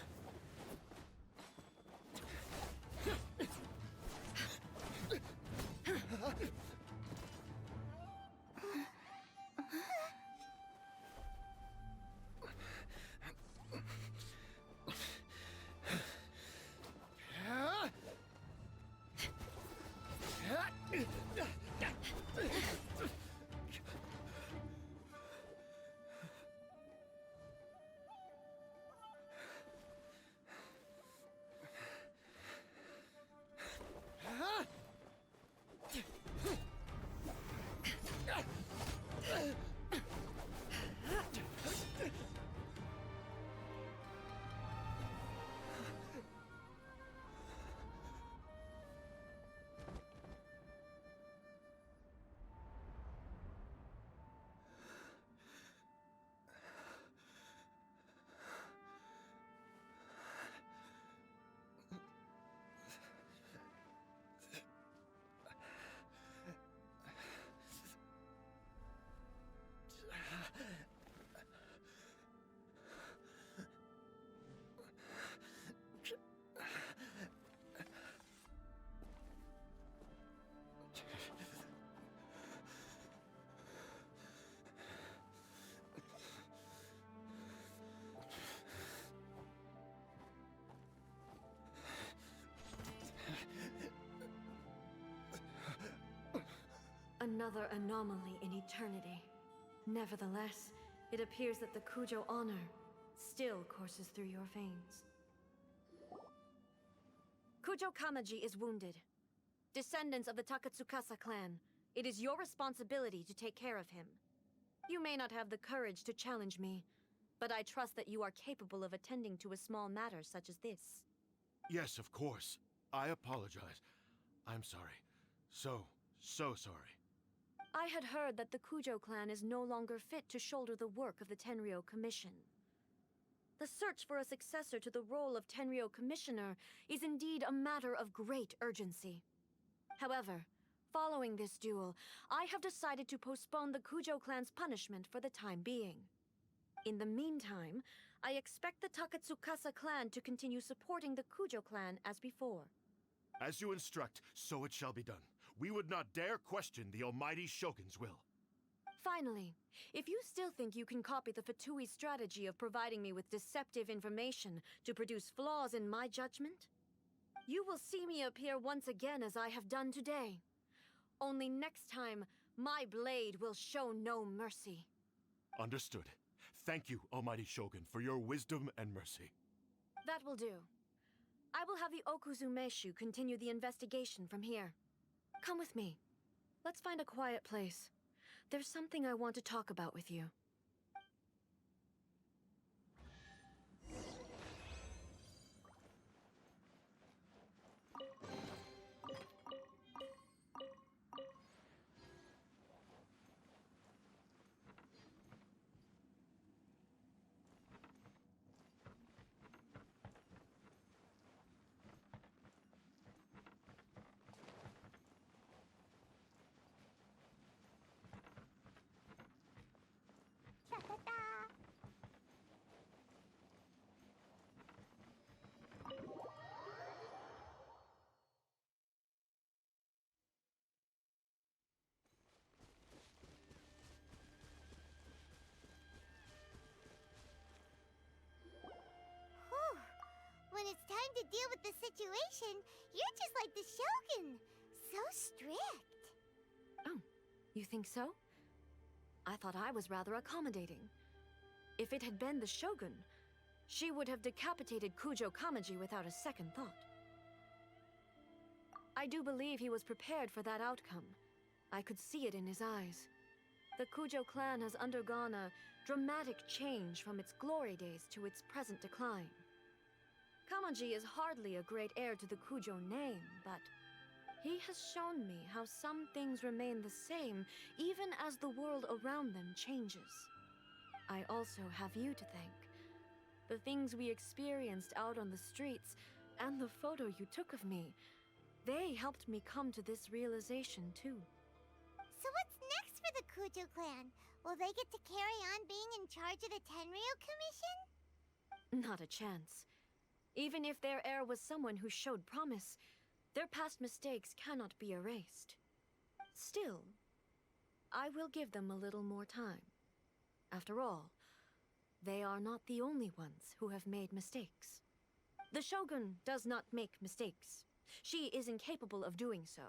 Another anomaly in eternity. Nevertheless, it appears that the Kujo honor still courses through your veins. Kujo Kamaji is wounded. Descendants of the Takatsukasa clan, it is your responsibility to take care of him. You may not have the courage to challenge me, but I trust that you are capable of attending to a small matter such as this. Yes, of course. I apologize. I'm sorry. So sorry. I had heard that the Kujo clan is no longer fit to shoulder the work of the Tenryou Commission. The search for a successor to the role of Tenryou Commissioner is indeed a matter of great urgency. However, following this duel, I have decided to postpone the Kujo clan's punishment for the time being. In the meantime, I expect the Takatsukasa clan to continue supporting the Kujo clan as before. As you instruct, so it shall be done. We would not dare question the Almighty Shogun's will. Finally, if you still think you can copy the Fatui strategy of providing me with deceptive information to produce flaws in my judgment, you will see me appear once again as I have done today. Only next time, my blade will show no mercy. Understood. Thank you, Almighty Shogun, for your wisdom and mercy. That will do. I will have the Okuzumeshu continue the investigation from here. Come with me. Let's find a quiet place. There's something I want to talk about with you. When it's time to deal with the situation, you're just like the Shogun. So strict. Oh, you think so? I thought I was rather accommodating. If it had been the Shogun, she would have decapitated Kujo Kamaji without a second thought. I do believe he was prepared for that outcome. I could see it in his eyes. The Kujo clan has undergone a dramatic change from its glory days to its present decline. Kamaji is hardly a great heir to the Kujo name, but he has shown me how some things remain the same even as the world around them changes. I also have you to thank. the things we experienced out on the streets, and the photo you took of me, they helped me come to this realization too. So what's next for the Kujo clan? Will they get to carry on being in charge of the Tenryu Commission? Not a chance. Even if their heir was someone who showed promise, their past mistakes cannot be erased. Still, I will give them a little more time. After all, they are not the only ones who have made mistakes. The Shogun does not make mistakes. She is incapable of doing so.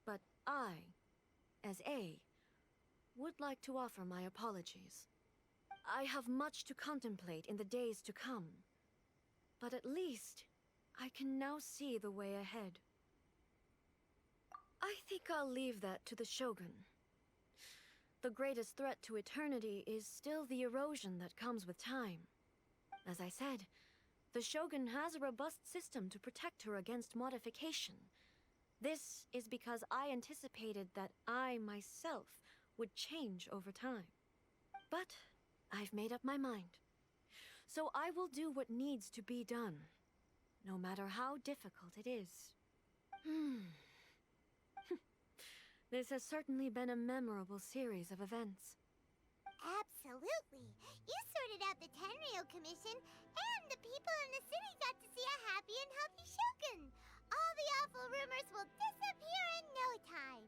But I, as A, would like to offer my apologies. I have much to contemplate in the days to come, but at least I can now see the way ahead. I think I'll leave that to the Shogun. The greatest threat to eternity is still the erosion that comes with time. As I said, the Shogun has a robust system to protect her against modification. This is because I anticipated that I myself would change over time. But I've made up my mind. So I will do what needs to be done, no matter how difficult it is. This has certainly been a memorable series of events. Absolutely. You sorted out the Tenryu Commission, and the people in the city got to see a happy and healthy Shogun. All the awful rumors will disappear in no time.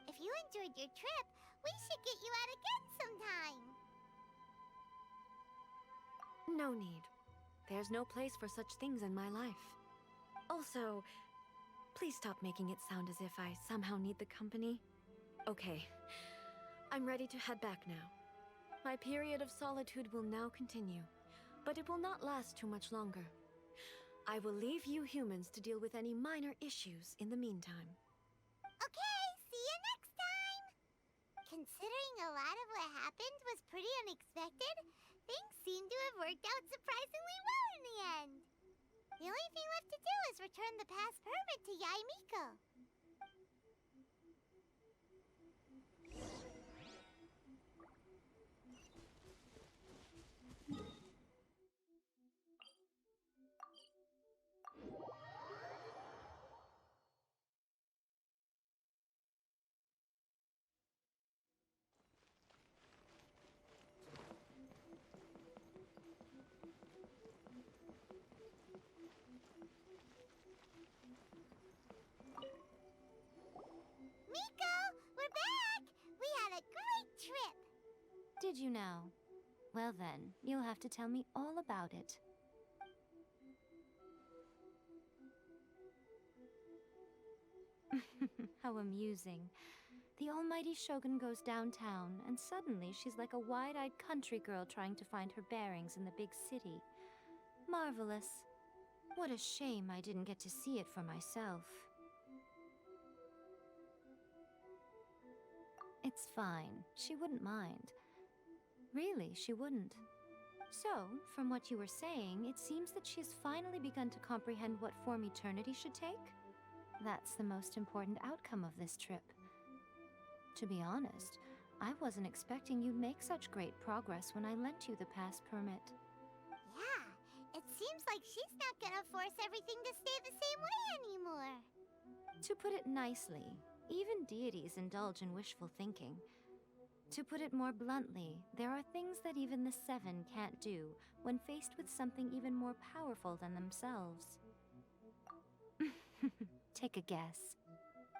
If you enjoyed your trip, we should get you out again sometime. No need. There's no place for such things in my life. Also, please stop making it sound as if I somehow need the company. Okay, I'm ready to head back now. My period of solitude will now continue, but it will not last too much longer. I will leave you humans to deal with any minor issues in the meantime. Okay, see you next time! Considering a lot of what happened was pretty unexpected, things seem to have worked out surprisingly well in the end. The only thing left to do is return the pass permit to Yaimiko. Did you know? Well then, you'll have to tell me all about it. How amusing. The almighty Shogun goes downtown, and suddenly she's like a wide-eyed country girl trying to find her bearings in the big city. Marvelous. What a shame I didn't get to see it for myself. It's fine. She wouldn't mind. Really, she wouldn't. So, from what you were saying, it seems that she's finally begun to comprehend what form eternity should take? That's the most important outcome of this trip. To be honest, I wasn't expecting you'd make such great progress when I lent you the pass permit. Yeah, it seems like she's not gonna force everything to stay the same way anymore. To put it nicely, even deities indulge in wishful thinking. To put it more bluntly, there are things that even the Seven can't do when faced with something even more powerful than themselves. Take a guess.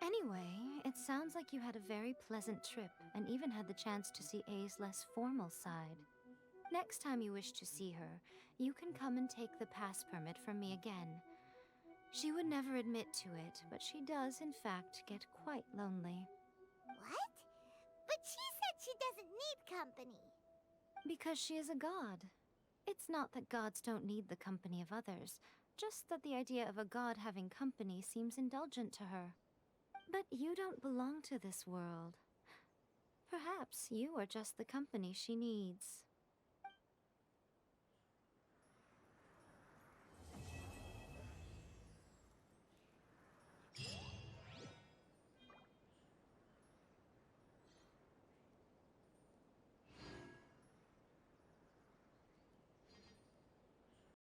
Anyway, it sounds like you had a very pleasant trip and even had the chance to see A's less formal side. Next time you wish to see her, you can come and take the pass permit from me again. She would never admit to it, but she does in fact get quite lonely. What? But she said she doesn't need company. Because she is a god. It's not that gods don't need the company of others, just that the idea of a god having company seems indulgent to her. But you don't belong to this world. Perhaps you are just the company she needs.